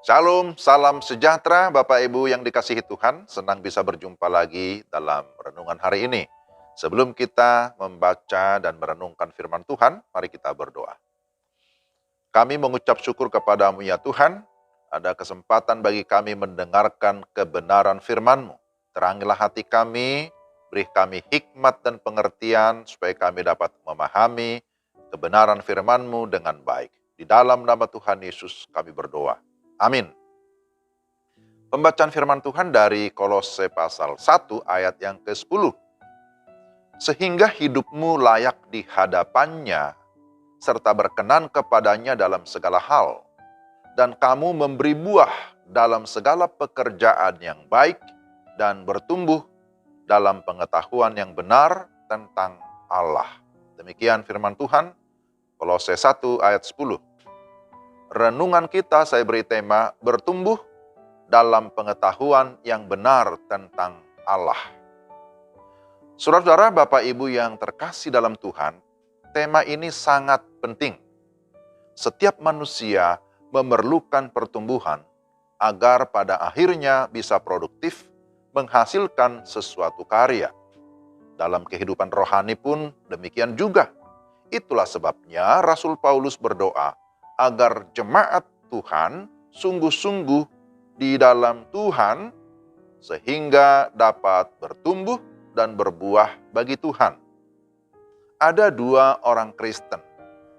Shalom, salam sejahtera Bapak Ibu yang dikasihi Tuhan. Senang bisa berjumpa lagi dalam renungan hari ini. Sebelum kita membaca dan merenungkan firman Tuhan, mari kita berdoa. Kami mengucap syukur kepadamu ya Tuhan, ada kesempatan bagi kami mendengarkan kebenaran firman-Mu. Terangilah hati kami, beri kami hikmat dan pengertian supaya kami dapat memahami kebenaran firman-Mu dengan baik. Di dalam nama Tuhan Yesus kami berdoa. Amin. Pembacaan firman Tuhan dari Kolose pasal 1 ayat yang ke-10. Sehingga hidupmu layak di hadapannya, serta berkenan kepadanya dalam segala hal, dan kamu memberi buah dalam segala pekerjaan yang baik, dan bertumbuh dalam pengetahuan yang benar tentang Allah. Demikian firman Tuhan, Kolose 1 ayat 10. Renungan kita saya beri tema bertumbuh dalam pengetahuan yang benar tentang Allah. Saudara-saudara, Bapak Ibu yang terkasih dalam Tuhan, tema ini sangat penting. Setiap manusia memerlukan pertumbuhan agar pada akhirnya bisa produktif menghasilkan sesuatu karya. Dalam kehidupan rohani pun demikian juga. Itulah sebabnya Rasul Paulus berdoa agar jemaat Tuhan sungguh-sungguh di dalam Tuhan sehingga dapat bertumbuh dan berbuah bagi Tuhan. Ada dua orang Kristen.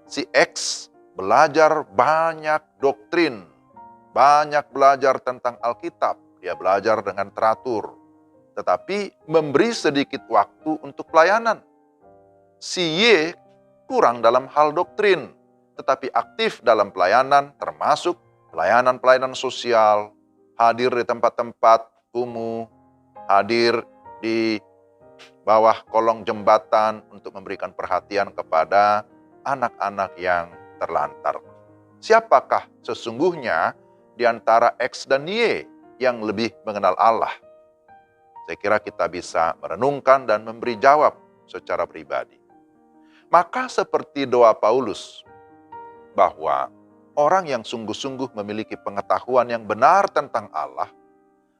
Si X belajar banyak doktrin, banyak belajar tentang Alkitab, dia belajar dengan teratur, tetapi memberi sedikit waktu untuk pelayanan. Si Y kurang dalam hal doktrin, tetapi aktif dalam pelayanan termasuk pelayanan sosial, hadir di tempat-tempat kumuh, hadir di bawah kolong jembatan untuk memberikan perhatian kepada anak-anak yang terlantar. Siapakah sesungguhnya di antara X dan Y yang lebih mengenal Allah? Saya kira kita bisa merenungkan dan memberi jawab secara pribadi. Maka seperti doa Paulus, bahwa orang yang sungguh-sungguh memiliki pengetahuan yang benar tentang Allah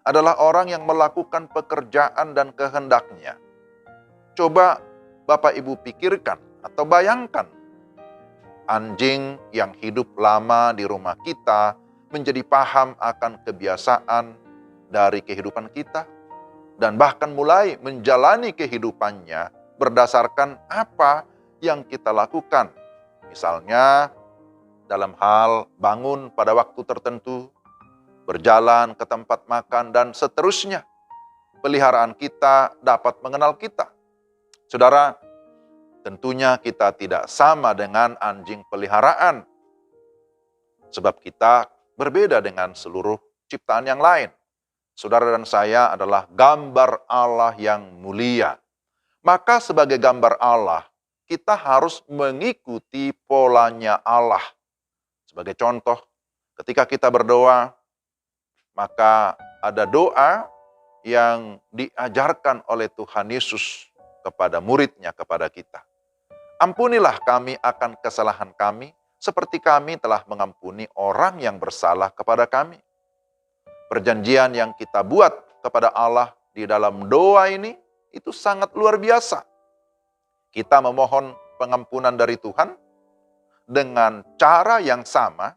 adalah orang yang melakukan pekerjaan dan kehendaknya. Coba Bapak Ibu pikirkan atau bayangkan, anjing yang hidup lama di rumah kita menjadi paham akan kebiasaan dari kehidupan kita dan bahkan mulai menjalani kehidupannya berdasarkan apa yang kita lakukan. Misalnya, dalam hal bangun pada waktu tertentu, berjalan ke tempat makan, dan seterusnya. Peliharaan kita dapat mengenal kita. Saudara, tentunya kita tidak sama dengan anjing peliharaan. Sebab kita berbeda dengan seluruh ciptaan yang lain. Saudara dan saya adalah gambar Allah yang mulia. Maka sebagai gambar Allah, kita harus mengikuti polanya Allah. Sebagai contoh, ketika kita berdoa, maka ada doa yang diajarkan oleh Tuhan Yesus kepada muridnya, kepada kita. Ampunilah kami akan kesalahan kami, seperti kami telah mengampuni orang yang bersalah kepada kami. Perjanjian yang kita buat kepada Allah di dalam doa ini, itu sangat luar biasa. Kita memohon pengampunan dari Tuhan, dengan cara yang sama,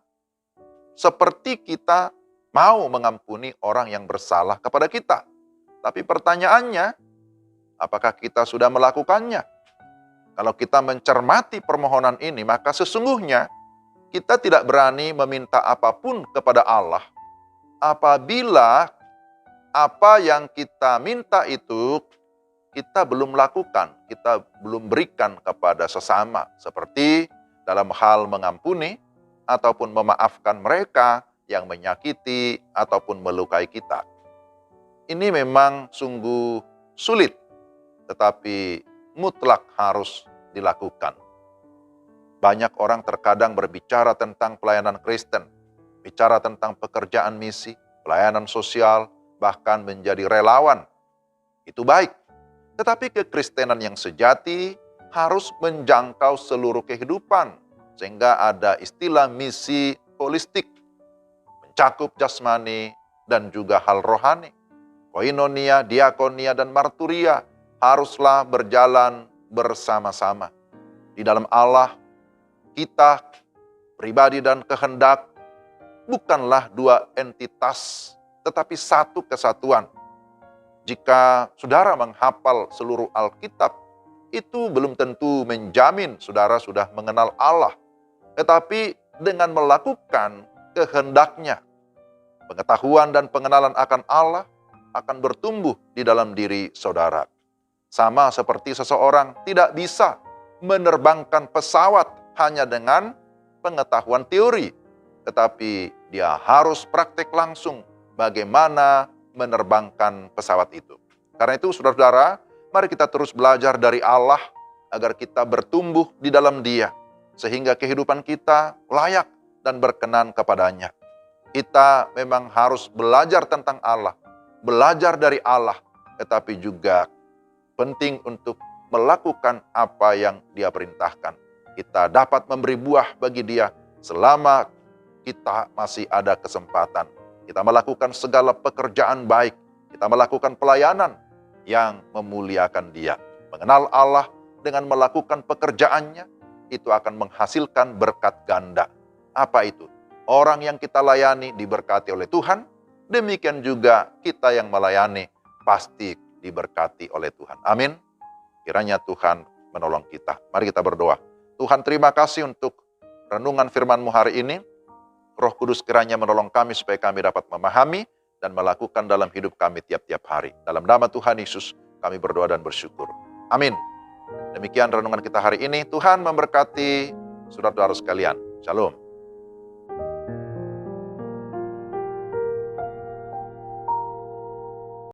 seperti kita mau mengampuni orang yang bersalah kepada kita. Tapi pertanyaannya, apakah kita sudah melakukannya? Kalau kita mencermati permohonan ini, maka sesungguhnya kita tidak berani meminta apapun kepada Allah apabila apa yang kita minta itu kita belum lakukan, kita belum berikan kepada sesama, seperti dalam hal mengampuni ataupun memaafkan mereka yang menyakiti ataupun melukai kita. Ini memang sungguh sulit, tetapi mutlak harus dilakukan. Banyak orang terkadang berbicara tentang pelayanan Kristen, bicara tentang pekerjaan misi, pelayanan sosial, bahkan menjadi relawan. Itu baik, tetapi kekristenan yang sejati harus menjangkau seluruh kehidupan, sehingga ada istilah misi holistik, mencakup jasmani dan juga hal rohani. Koinonia, diakonia, dan marturia haruslah berjalan bersama-sama. Di dalam Allah, kita, pribadi dan kehendak, bukanlah dua entitas, tetapi satu kesatuan. Jika saudara menghafal seluruh Alkitab, itu belum tentu menjamin saudara sudah mengenal Allah. Tetapi dengan melakukan kehendaknya, pengetahuan dan pengenalan akan Allah akan bertumbuh di dalam diri saudara. Sama seperti seseorang tidak bisa menerbangkan pesawat hanya dengan pengetahuan teori, tetapi dia harus praktek langsung bagaimana menerbangkan pesawat itu. Karena itu saudara-saudara, mari kita terus belajar dari Allah agar kita bertumbuh di dalam Dia, sehingga kehidupan kita layak dan berkenan kepadanya. Kita memang harus belajar tentang Allah, belajar dari Allah, tetapi juga penting untuk melakukan apa yang Dia perintahkan. Kita dapat memberi buah bagi Dia selama kita masih ada kesempatan. Kita melakukan segala pekerjaan baik, kita melakukan pelayanan yang memuliakan Dia. Mengenal Allah dengan melakukan pekerjaannya, itu akan menghasilkan berkat ganda. Apa itu? Orang yang kita layani diberkati oleh Tuhan, demikian juga kita yang melayani pasti diberkati oleh Tuhan. Amin. Kiranya Tuhan menolong kita. Mari kita berdoa. Tuhan, terima kasih untuk renungan firman-Mu hari ini. Roh Kudus kiranya menolong kami supaya kami dapat memahami dan melakukan dalam hidup kami tiap-tiap hari. Dalam nama Tuhan Yesus kami berdoa dan bersyukur. Amin. Demikian renungan kita hari ini. Tuhan memberkati saudara-saudara sekalian. Shalom.